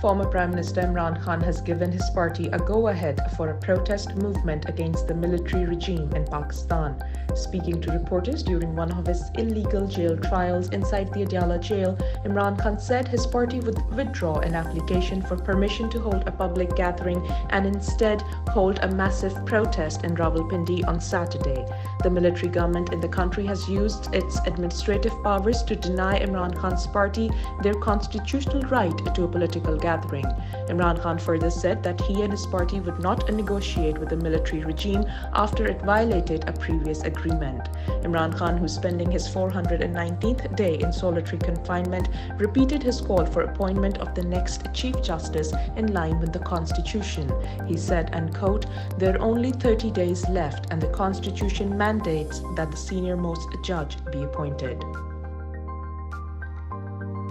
former Prime Minister Imran Khan has given his party a go-ahead for a protest movement against the military regime in Pakistan. Speaking to reporters during one of his illegal jail trials inside the Adiala jail, Imran Khan said his party would withdraw an application for permission to hold a public gathering and instead hold a massive protest in Rawalpindi on Saturday. The military government in the country has used its administrative powers to deny Imran Khan's party their constitutional right to a political gathering. Imran Khan further said that he and his party would not negotiate with the military regime after it violated a previous agreement. Imran Khan, who's spending his 419th day in solitary confinement, repeated his call for appointment of the next Chief Justice in line with the Constitution. He said, and quote, "There are only 30 days left and the Constitution mandates that the senior-most judge be appointed."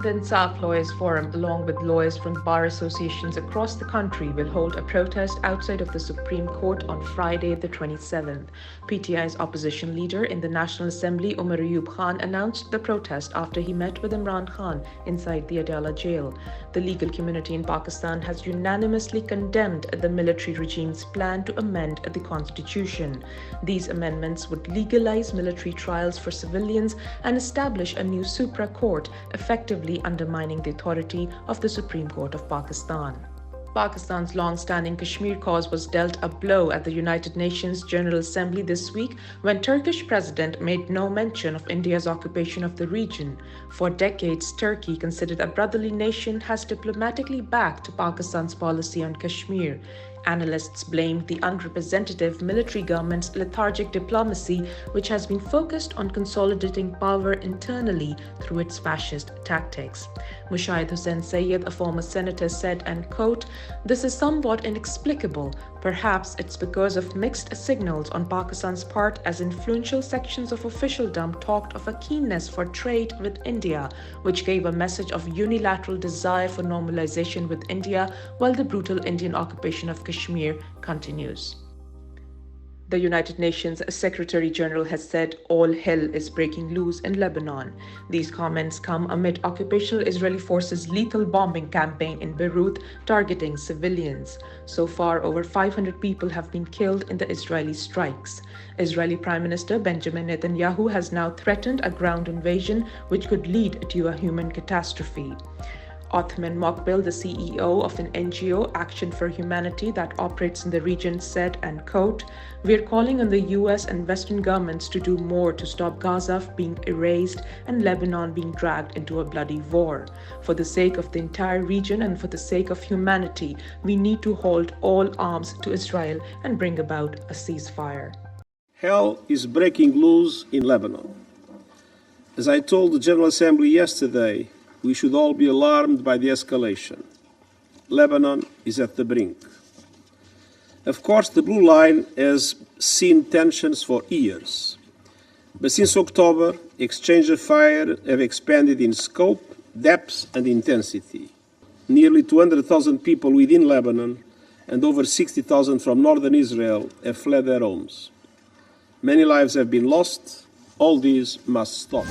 The Insaf Lawyers Forum, along with lawyers from bar associations across the country, will hold a protest outside of the Supreme Court on Friday, the 27th. PTI's opposition leader in the National Assembly, Umar Ayub Khan, announced the protest after he met with Imran Khan inside the Adiala jail. The legal community in Pakistan has unanimously condemned the military regime's plan to amend the constitution. These amendments would legalize military trials for civilians and establish a new Supra Court, effectively undermining the authority of the Supreme Court of Pakistan. Pakistan's long-standing Kashmir cause was dealt a blow at the United Nations General Assembly this week when Turkish president made no mention of India's occupation of the region. For decades, Turkey, considered a brotherly nation, has diplomatically backed Pakistan's policy on Kashmir. Analysts blamed the unrepresentative military government's lethargic diplomacy, which has been focused on consolidating power internally through its fascist tactics. Mushahid Hussain Sayyid, a former senator, said, and quote, "This is somewhat inexplicable. Perhaps it's because of mixed signals on Pakistan's part, as influential sections of officialdom talked of a keenness for trade with India, which gave a message of unilateral desire for normalization with India, while the brutal Indian occupation of Kashmir continues." The United Nations Secretary General has said all hell is breaking loose in Lebanon. These comments come amid occupational Israeli forces' lethal bombing campaign in Beirut targeting civilians. So far, over 500 people have been killed in the Israeli strikes. Israeli Prime Minister Benjamin Netanyahu has now threatened a ground invasion which could lead to a human catastrophe. Othman Mokbil, the CEO of an NGO, Action for Humanity, that operates in the region, said, and quote, "We're calling on the US and Western governments to do more to stop Gaza being erased and Lebanon being dragged into a bloody war. For the sake of the entire region and for the sake of humanity, we need to hold all arms to Israel and bring about a ceasefire." Hell is breaking loose in Lebanon. As I told the General Assembly yesterday, we should all be alarmed by the escalation. Lebanon is at the brink. Of course, the Blue Line has seen tensions for years. But since October, exchange of fire have expanded in scope, depth and intensity. Nearly 200,000 people within Lebanon and over 60,000 from northern Israel have fled their homes. Many lives have been lost. All these must stop.